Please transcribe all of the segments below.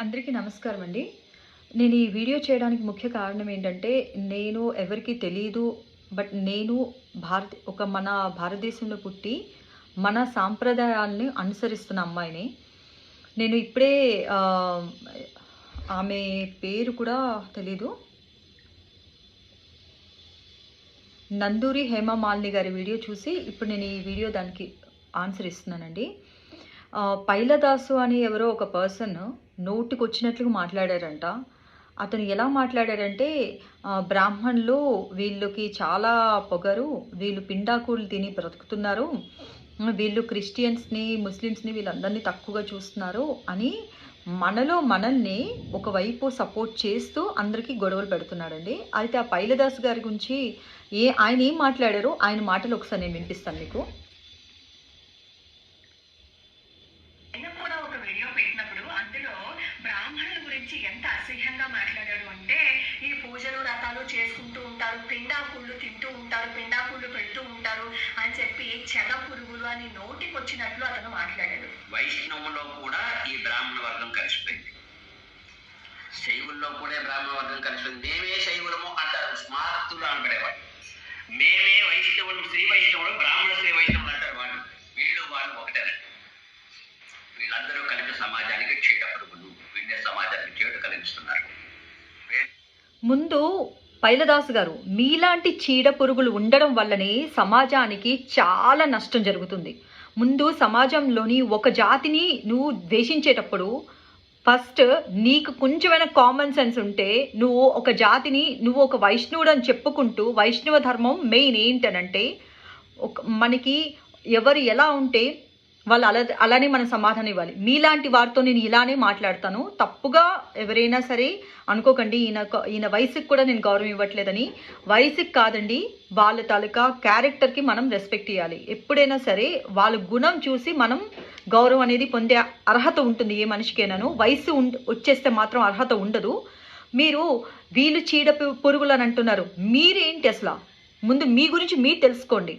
అందరికీ నమస్కారం అండి. నేను ఈ వీడియో చేయడానికి ముఖ్య కారణం ఏంటంటే, నేను ఎవరికీ తెలీదు. నేను మన భారతదేశంలో పుట్టి, మన సాంప్రదాయాల్ని అనుసరిస్తున్న అమ్మాయిని. నేను ఇప్పుడే ఆమె పేరు కూడా తెలీదు. నందూరి హేమ మాలిని గారి వీడియో చూసి ఇప్పుడు నేను ఈ వీడియో దానికి ఆన్సర్ ఇస్తున్నానండి. పైలదాసు అని ఎవరో ఒక పర్సన్ నోటికొచ్చినట్లుగా మాట్లాడారంట. అతను ఎలా మాట్లాడారంటే, బ్రాహ్మణులు వీళ్ళకి చాలా పొగరు, వీళ్ళు పిండాకులు తిని బ్రతుకుతున్నారు, వీళ్ళు క్రిస్టియన్స్ని ముస్లిమ్స్ని వీళ్ళందరినీ తక్కువగా చూస్తున్నారు అని మనల్ని ఒకవైపు సపోర్ట్ చేస్తూ అందరికీ గొడవలు పెడుతున్నాడండి. అయితే ఆ పైలదాస్ గారి గురించి ఆయన ఏం మాట్లాడారో ఆయన మాటలు ఒకసారి నేను వినిపిస్తాను మీకు. ఎంత అసహ్యంగా మాట్లాడాడు అంటే, ఈ పూజలు రథాలు చేసుకుంటూ ఉంటారు, పిండాకుళ్ళు తింటూ ఉంటారు, పిండాకుళ్ళు పెడుతూ ఉంటారు అని చెప్పి చెద పురుగులు అని నోటికొచ్చినట్లు అతను మాట్లాడాడు. వైష్ణవులో కూడా ఈ బ్రాహ్మణ వర్గం కలిసిపోయింది, శైవుల్లో కూడా బ్రాహ్మణ వర్గం కలిసిపోయింది. మేమే శైవులము అంటారు, స్మార్తులు అనబడేవాడు. మేమే వైష్ణవులు, శ్రీ వైష్ణవులు, బ్రాహ్మణ శ్రీ వైష్ణవులు అంటారు. వాళ్ళు ఒకటేనండి. వీళ్ళందరూ కలిపి సమాజానికి చీడ పురుగులు, సమాజానికి చేటు కలిగిస్తున్నారు. ముందు పైలదాసు గారు, మీలాంటి చీడ పురుగులు ఉండడం వల్లనే సమాజానికి చాలా నష్టం జరుగుతుంది. ముందు సమాజంలోని ఒక జాతిని నువ్వు ద్వేషించేటప్పుడు ఫస్ట్ నీకు కొంచెమైనా కామన్ సెన్స్ ఉంటే, నువ్వు ఒక జాతిని నువ్వు ఒక వైష్ణవుడు అని చెప్పుకుంటూ, వైష్ణవ ధర్మం మెయిన్ ఏంటనంటే, మనకి ఎవరు ఎలా ఉంటే వాళ్ళు అలానే మనం సమాధానం ఇవ్వాలి. మీలాంటి వారితో నేను ఇలానే మాట్లాడతాను. తప్పుగా ఎవరైనా సరే అనుకోకండి. ఈయన వయసుకి కూడా నేను గౌరవం ఇవ్వట్లేదని. వయసుకి కాదండి, వాళ్ళ తాలూకా క్యారెక్టర్కి మనం రెస్పెక్ట్ ఇవ్వాలి. ఎప్పుడైనా సరే వాళ్ళ గుణం చూసి మనం గౌరవం అనేది పొందే అర్హత ఉంటుంది ఏ మనిషికైనాను. వయసు వచ్చేస్తే మాత్రం అర్హత ఉండదు. మీరు వీళ్ళు చీడ పురుగులు అని అంటున్నారు. మీరేంటి అసలు? ముందు మీ గురించి మీరు తెలుసుకోండి.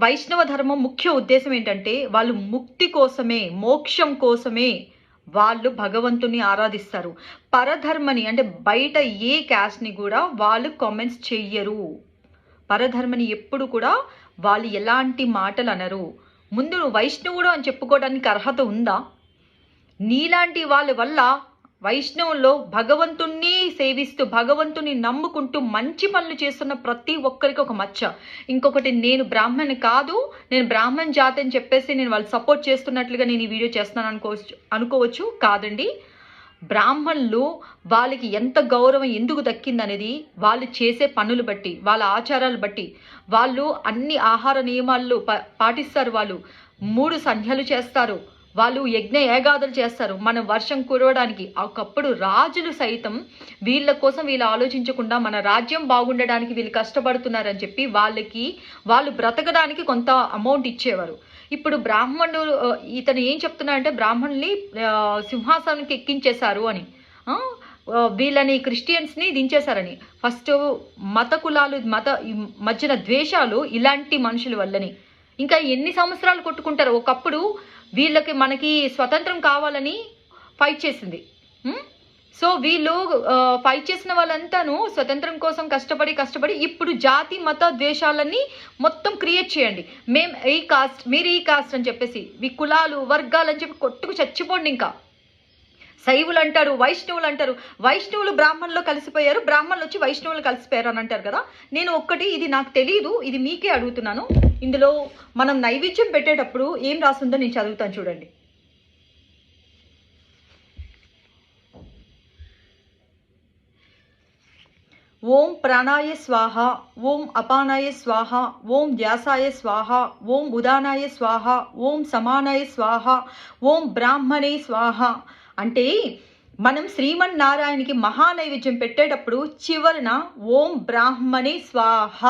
వైష్ణవ ధర్మం ముఖ్య ఉద్దేశం ఏంటంటే, వాళ్ళు ముక్తి కోసమే, మోక్షం కోసమే వాళ్ళు భగవంతుని ఆరాధిస్తారు. పరధర్మని అంటే బయట ఏ క్యాస్ట్ని కూడా వాళ్ళు కామెంట్స్ చెయ్యరు. పరధర్మని ఎప్పుడు కూడా వాళ్ళు ఎలాంటి మాటలు అనరు. ముందు నువ్వు వైష్ణవుడు అని చెప్పుకోవడానికి అర్హత ఉందా? నీలాంటి వాళ్ళ వల్ల వైష్ణవుల్లో భగవంతుణ్ణి సేవిస్తూ, భగవంతుని నమ్ముకుంటూ మంచి పనులు చేస్తున్న ప్రతి ఒక్కరికి ఒక మచ్చ. ఇంకొకటి, నేను బ్రాహ్మణ్ కాదు, నేను బ్రాహ్మణ్ జాతి అని చెప్పేసి నేను వాళ్ళు సపోర్ట్ చేస్తున్నట్లుగా నేను ఈ వీడియో చేస్తున్నాను అనుకోవచ్చు. కాదండి, బ్రాహ్మణులు వాళ్ళకి ఎంత గౌరవం ఎందుకు దక్కిందనేది వాళ్ళు చేసే పనులు బట్టి, వాళ్ళ ఆచారాలు బట్టి, వాళ్ళు అన్ని ఆహార నియమాలు పాటిస్తారు. వాళ్ళు 3 సంధ్యలు చేస్తారు, వాళ్ళు యజ్ఞ యాగాదులు చేస్తారు మనం వర్షం కురవడానికి. ఒకప్పుడు రాజులు సైతం వీళ్ళ కోసం వీళ్ళు ఆలోచించకుండా మన రాజ్యం బాగుండడానికి వీళ్ళు కష్టపడుతున్నారని చెప్పి వాళ్ళు బ్రతకడానికి కొంత అమౌంట్ ఇచ్చేవారు. ఇప్పుడు బ్రాహ్మణులు ఇతను ఏం చెప్తున్నారంటే, బ్రాహ్మణుల్ని సింహాసనానికి ఎక్కించేశారు అని, వీళ్ళని క్రిస్టియన్స్ని దించేశారని. ఫస్ట్ మత కులాలు మధ్యన ద్వేషాలు ఇలాంటి మనుషుల వల్లని. ఇంకా ఎన్ని సంవత్సరాలు కొట్టుకుంటారు. ఒకప్పుడు వీళ్ళకి మనకి స్వతంత్రం కావాలని ఫైట్ చేసింది. సో వీళ్ళు ఫైట్ చేసిన వాళ్ళంతాను స్వతంత్రం కోసం కష్టపడి ఇప్పుడు జాతి మత ద్వేషాలన్నీ మొత్తం క్రియేట్ చేయండి. మేము ఈ కాస్ట్, మీరు ఈ కాస్ట్ అని చెప్పేసి, ఈ కులాలు వర్గాలు అని చెప్పి కొట్టుకు చచ్చిపోండి. ఇంకా శైవులు అంటారు, వైష్ణవులు అంటారు. వైష్ణవులు బ్రాహ్మణులు కలిసిపోయారు, బ్రాహ్మణులు వచ్చి వైష్ణవులు కలిసిపోయారు అని అంటారు కదా. నేను ఇది నాకు తెలియదు, ఇది మీకే అడుగుతున్నాను. ఇందులో మనం నైవేద్యం పెట్టేటప్పుడు ఏం రాస్తుందో నేను చదువుతాను చూడండి. ఓం ప్రాణాయ స్వాహ, ఓం అపానాయ స్వాహ, ఓం వ్యాసాయ స్వాహ, ఓం ఉదానాయ స్వాహ, ఓం సమానాయ స్వాహ, ఓం బ్రాహ్మణే స్వాహ. అంటే మనం శ్రీమన్నారాయణకి మహానైవేద్యం పెట్టేటప్పుడు చివరన ఓం బ్రాహ్మణే స్వాహ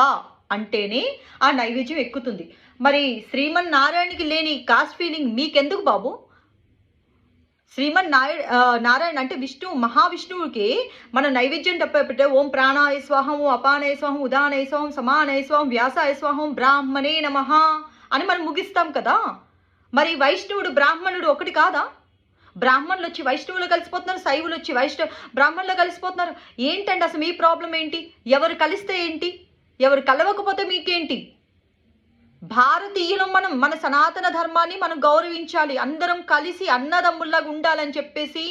అంటేనే ఆ నైవేద్యం ఎక్కుతుంది. మరి శ్రీమన్నారాయణకి లేని కాస్ట్ ఫీలింగ్ మీకెందుకు బాబు? నారాయణ అంటే మహావిష్ణువుకి మనం నైవేద్యం పెట్టే ఓం ప్రాణాయ స్వాహం, ఓం అపానాయ స్వాహం, ఉదానాయ స్వాహం, సమానాయ స్వాహం, వ్యాసాయ స్వాహం, బ్రాహ్మణే నమః అని మనం ముగిస్తాం కదా. మరి వైష్ణవుడు బ్రాహ్మణుడు ఒకటి కాదా? బ్రాహ్మణులు వచ్చి వైష్ణవులు కలిసిపోతున్నారు, శైవులు వచ్చి బ్రాహ్మణులు కలిసిపోతున్నారు. ఏంటండి అసలు మీ ప్రాబ్లం ఏంటి? ఎవరు కలిస్తే ఏంటి, ఎవరు కలవకపోతే మీకేంటి? భారతీయులం మనం, మన సనాతన ధర్మాన్ని మనం గౌరవించాలి, అందరం కలిసి అన్నదమ్ముల్లాగా ఉండాలని చెప్పేసి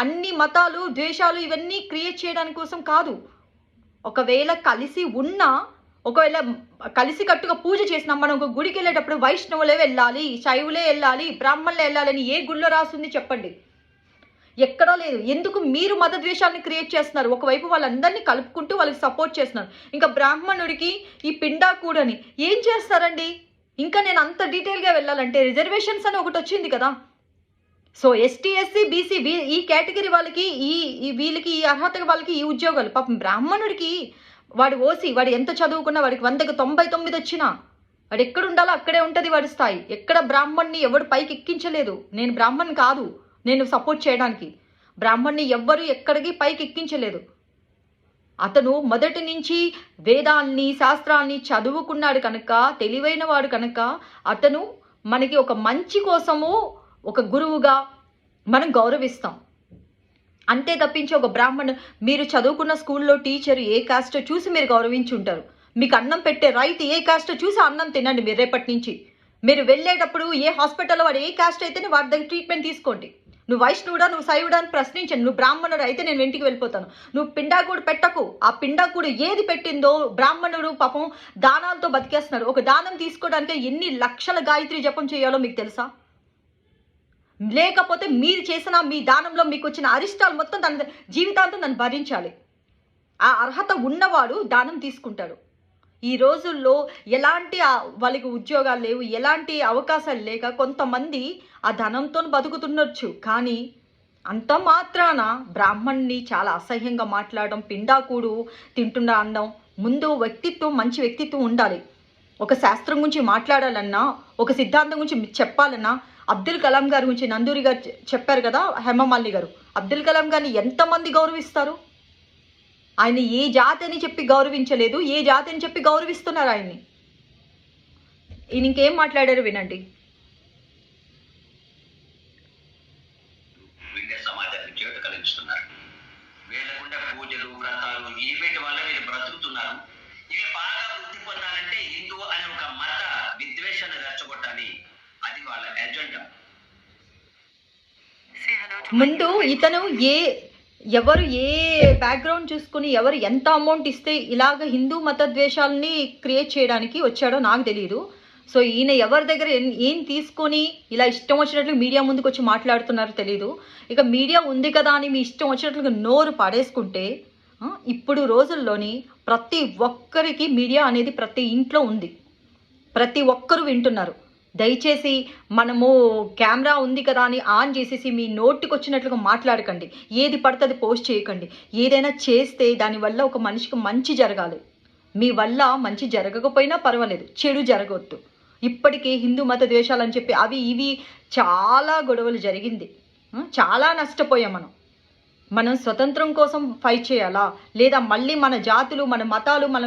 అన్ని మతాలు ద్వేషాలు ఇవన్నీ క్రియేట్ చేయడానికి కోసం కాదు. ఒకవేళ కలిసి ఉన్నా, ఒకవేళ కలిసి కట్టుగా పూజ చేసినా, మనం ఒక గుడికి వెళ్ళేటప్పుడు వైష్ణవులే వెళ్ళాలి, శైవులే వెళ్ళాలి, బ్రాహ్మణులే వెళ్ళాలని ఏ గుళ్ళో రాస్తుంది చెప్పండి? ఎక్కడా లేదు. ఎందుకు మీరు మత ద్వేషాలను క్రియేట్ చేస్తున్నారు? ఒకవైపు వాళ్ళందరినీ కలుపుకుంటూ వాళ్ళకి సపోర్ట్ చేస్తున్నారు. ఇంకా బ్రాహ్మణుడికి ఈ పిండాకూడని ఏం చేస్తారండి? ఇంకా నేను అంత డీటెయిల్గా వెళ్ళాలంటే రిజర్వేషన్స్ అని ఒకటి వచ్చింది కదా. సో ఎస్టీ ఎస్సీ బీసీ ఈ కేటగిరీ వాళ్ళకి వీళ్ళకి ఈ అర్హత వాళ్ళకి ఈ ఉద్యోగాలు. పాపం బ్రాహ్మణుడికి వాడు ఓసి, వాడు ఎంత చదువుకున్నా, వాడికి 100కి 99 వచ్చినా వాడు ఎక్కడ ఉండాలో అక్కడే ఉంటుంది వాడి స్థాయి. ఎక్కడ బ్రాహ్మణ్ణి ఎవడు పైకి ఎక్కించలేదు. నేను బ్రాహ్మణ్ కాదు నేను సపోర్ట్ చేయడానికి, బ్రాహ్మణ్ణి ఎవ్వరు ఎక్కడికి పైకి ఎక్కించలేదు. అతను మొదటి నుంచి వేదాల్ని శాస్త్రాల్ని చదువుకున్నాడు కనుక, తెలివైన వాడు కనుక అతను మనకి ఒక మంచి కోసము ఒక గురువుగా మనం గౌరవిస్తాం. అంతే తప్పించి ఒక మీరు చదువుకున్న స్కూల్లో టీచర్ ఏ కాస్టో చూసి మీరు గౌరవించి ఉంటారు. మీకు అన్నం పెట్టే రైట్ ఏ కాస్టో చూసి అన్నం తినండి మీరు రేపటి నుంచి. మీరు వెళ్ళేటప్పుడు ఏ హాస్పిటల్లో వాడు ఏ కాస్ట్ అయితేనే వాడి దగ్గర ట్రీట్మెంట్ తీసుకోండి. నువ్వు వైష్ణవుడా, నువ్వు శైవుడా అని ప్రశ్నించండి. నువ్వు బ్రాహ్మణుడు అయితే నేను ఇంటికి వెళ్ళిపోతాను. నువ్వు పిండాకుడు పెట్టకు. ఆ పిండాకుడు ఏది పెట్టిందో బ్రాహ్మణుడు పాపం దానాలతో బతికేస్తున్నాడు. ఒక దానం తీసుకోవడానికి ఎన్ని లక్షల గాయత్రి జపం చేయాలో మీకు తెలుసా? లేకపోతే మీరు చేసిన మీ దానంలో మీకు వచ్చిన అరిష్టాలు మొత్తం తన జీవితాంతం నన్ను భరించాలి. ఆ అర్హత ఉన్నవాడు దానం తీసుకుంటాడు. ఈ రోజుల్లో ఎలాంటి వాళ్ళకి ఉద్యోగాలు లేవు, ఎలాంటి అవకాశాలు లేక కొంతమంది ఆ ధనంతో బతుకుతుండొచ్చు. కానీ అంత మాత్రాన బ్రాహ్మణ్ణి చాలా అసహ్యంగా మాట్లాడడం, పిండాకుడు తింటున్న అనడం. ముందు వ్యక్తిత్వం, మంచి వ్యక్తిత్వం ఉండాలి. ఒక శాస్త్రం గురించి మాట్లాడాలన్నా, ఒక సిద్ధాంతం గురించి చెప్పాలన్నా, అబ్దుల్ కలాం గారి గురించి నందూరి గారు చెప్పారు కదా, హేమమాలిని గారు. అబ్దుల్ కలాం గారిని ఎంతమంది గౌరవిస్తారు? ఆయన ఏ జాతి అని చెప్పి గౌరవించలేదు, ఏ జాతి అని చెప్పి గౌరవిస్తున్నారు ఆయన్ని. ఈయన ఇంకేం మాట్లాడారు వినండి. సమాజానికి చేటు కలిగిస్తున్నారు. వీళ్ళకుండా పూజలు వ్రతాలు వీటి వల్ల వీళ్ళు బ్రతుకుతున్నారు. ఇవి బాగా వృద్ధి పొందాలంటే హిందూ అనే ఒక మత విద్వేషాన్ని రెచ్చగొట్టాలి. అది వాళ్ళ ఎజెండా. ముందు ఇతను ఎవరు ఏ బ్యాక్గ్రౌండ్ చూసుకుని ఎవరు ఎంత అమౌంట్ ఇస్తే ఇలాగ హిందూ మత ద్వేషాలని క్రియేట్ చేయడానికి వచ్చాడో నాకు తెలియదు. సో ఈయన ఎవరి దగ్గర ఏం తీసుకొని ఇలా ఇష్టం వచ్చినట్లు మీడియా ముందుకు వచ్చి మాట్లాడుతున్నారో తెలీదు. ఇక మీడియా ఉంది కదా అని మీ ఇష్టం వచ్చినట్లుగా నోరు పడేసుకుంటే, ఇప్పుడు రోజుల్లోని ప్రతి ఒక్కరికి మీడియా అనేది ప్రతి ఇంట్లో ఉంది, ప్రతి ఒక్కరు వింటున్నారు. దయచేసి మనము కెమెరా ఉంది కదా అని ఆన్ చేసేసి మీ నోటికి వచ్చినట్లుగా మాట్లాడకండి. ఏది పడుతుంది పోస్ట్ చేయకండి. ఏదైనా చేస్తే దానివల్ల ఒక మనిషికి మంచి జరగాలి. మీ వల్ల మంచి జరగకపోయినా పర్వాలేదు, చెడు జరగవద్దు. ఇప్పటికే హిందూ మత ద్వేషాలని చెప్పి అవి ఇవి చాలా గొడవలు జరిగింది. చాలా నష్టపోయాం మనం స్వతంత్రం కోసం ఫైట్ చేయాలా, లేదా మళ్ళీ మన జాతులు, మన మతాలు, మన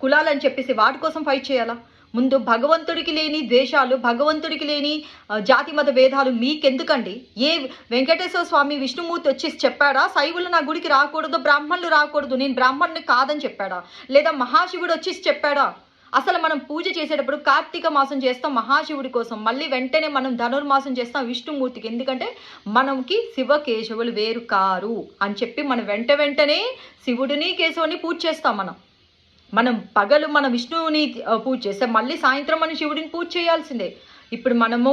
కులాలని చెప్పేసి వాటి కోసం ఫైట్ చేయాలా? ముందు భగవంతుడికి లేని ద్వేషాలు, భగవంతుడికి లేని జాతి మత భేదాలు మీకెందుకండి? ఏ వెంకటేశ్వర స్వామి విష్ణుమూర్తి వచ్చి చెప్పాడా శైవులు నా గుడికి రాకూడదు, బ్రాహ్మణులు రాకూడదు, నేను బ్రాహ్మణుని కాదని చెప్పాడా? లేదా మహాశివుడు వచ్చి చెప్పాడా? అసలు మనం పూజ చేసేటప్పుడు కార్తీక మాసం చేస్తాం మహాశివుడి కోసం, మళ్ళీ వెంటనే మనం ధనుర్మాసం చేస్తాం విష్ణుమూర్తికి. ఎందుకంటే మనకి శివ కేశవులు వేరు కారు అని చెప్పి మనం వెంటనే శివుడిని కేశవుని పూజ చేస్తాం. మనం పగలు మన విష్ణువుని పూజ చేస్తే మళ్ళీ సాయంత్రం మనం శివుడిని పూజ చేయాల్సిందే. ఇప్పుడు మనము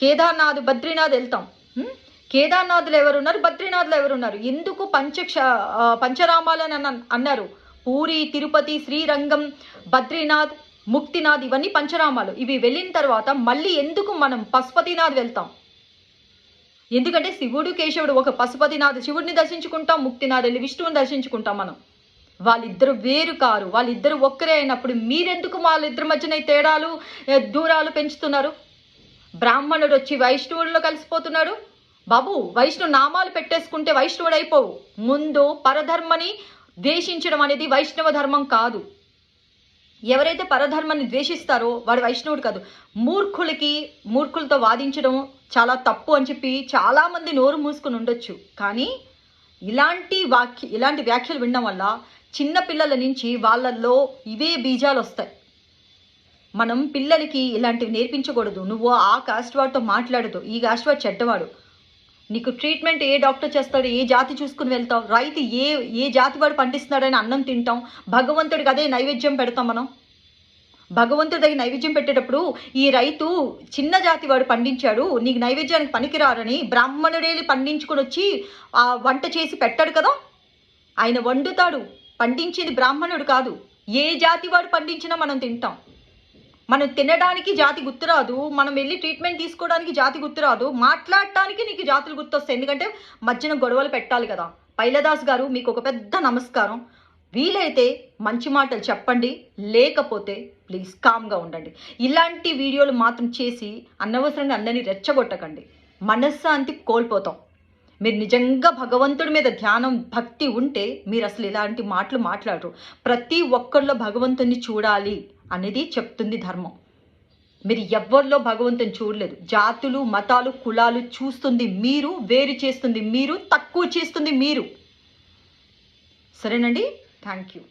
కేదార్నాథ్, బద్రీనాథ్ వెళ్తాం. కేదార్నాథ్లో ఎవరున్నారు, బద్రీనాథ్లో ఎవరున్నారు? ఎందుకు పంచరామాలు అని అన్నారు? పూరి, తిరుపతి, శ్రీరంగం, బద్రీనాథ్, ముక్తినాథ్ ఇవన్నీ పంచరామాలు. ఇవి వెళ్ళిన తర్వాత మళ్ళీ ఎందుకు మనం పశుపతినాథ్ వెళ్తాం? ఎందుకంటే శివుడు కేశవుడు ఒక పశుపతినాథ్ శివుడిని దర్శించుకుంటాం, ముక్తినాథ్ వెళ్ళి విష్ణువుని దర్శించుకుంటాం మనం. వాళ్ళిద్దరు వేరు కారు, వాళ్ళిద్దరు ఒక్కరే అయినప్పుడు మీరెందుకు వాళ్ళిద్దరి మధ్యన తేడాలు దూరాలు పెంచుతున్నారు? బ్రాహ్మణుడు వచ్చి వైష్ణవుల్లో కలిసిపోతున్నాడు. బాబు, వైష్ణవ నామాలు పెట్టేసుకుంటే వైష్ణవుడు అయిపోవు. ముందు పరధర్మని ద్వేషించడం అనేది వైష్ణవ ధర్మం కాదు. ఎవరైతే పరధర్మాన్ని ద్వేషిస్తారో వాడు వైష్ణవుడు కాదు. మూర్ఖులతో వాదించడం చాలా తప్పు అని చెప్పి చాలామంది నోరు మూసుకొని ఉండొచ్చు. కానీ ఇలాంటి వ్యాఖ్యలు వినడం వల్ల చిన్న పిల్లల నుంచి వాళ్ళల్లో ఇవే బీజాలు వస్తాయి. మనం పిల్లలకి ఇలాంటివి నేర్పించకూడదు. నువ్వు ఆ కాస్ట్ వాడితో మాట్లాడదు, ఈ కాస్ట్ వాడు చెడ్డవాడు, నీకు ట్రీట్మెంట్ ఏ డాక్టర్ చేస్తాడు, ఏ జాతి చూసుకుని వెళ్తావు, రైతు ఏ జాతి వాడు పండిస్తున్నాడని అన్నం తింటాం, భగవంతుడికి అదే నైవేద్యం పెడతాం. మనం భగవంతుడి దగ్గర నైవేద్యం పెట్టేటప్పుడు ఈ రైతు చిన్న జాతి వాడు పండించాడు, నీకు నైవేద్యానికి పనికిరారని బ్రాహ్మణుడేలి పండించుకొని వచ్చి ఆ వంట చేసి పెట్టాడు కదా. ఆయన వండుతాడు, పండించింది బ్రాహ్మణుడు కాదు. ఏ జాతి వాడు పండించినా మనం తింటాం. మనం తినడానికి జాతి గుర్తురాదు, మనం వెళ్ళి ట్రీట్మెంట్ తీసుకోవడానికి జాతి గుర్తురాదు, మాట్లాడటానికి నీకు జాతులు గుర్తొస్తాయి. ఎందుకంటే మధ్యన గొడవలు పెట్టాలి కదా. పైలదాస్ గారు మీకు ఒక పెద్ద నమస్కారం. వీలైతే మంచి మాటలు చెప్పండి, లేకపోతే ప్లీజ్ కామ్గా ఉండండి. ఇలాంటి వీడియోలు మాత్రం చేసి అనవసరంగా అందరినీ రెచ్చగొట్టకండి, మనశ్శాంతి కోల్పోతాం. మీరు నిజంగా భగవంతుడి మీద ధ్యానం భక్తి ఉంటే మీరు అసలు ఇలాంటి మాటలు మాట్లాడరు. ప్రతి ఒక్కరిలో భగవంతుడిని చూడాలి అనేది చెప్తుంది ధర్మం. మీరు ఎవరిలో భగవంతుని చూడలేదు. జాతులు, మతాలు, కులాలు చూస్తుంది మీరు, వేరు చేస్తుంది మీరు, తక్కువ చేస్తుంది మీరు. సరేనండి, థ్యాంక్ యూ.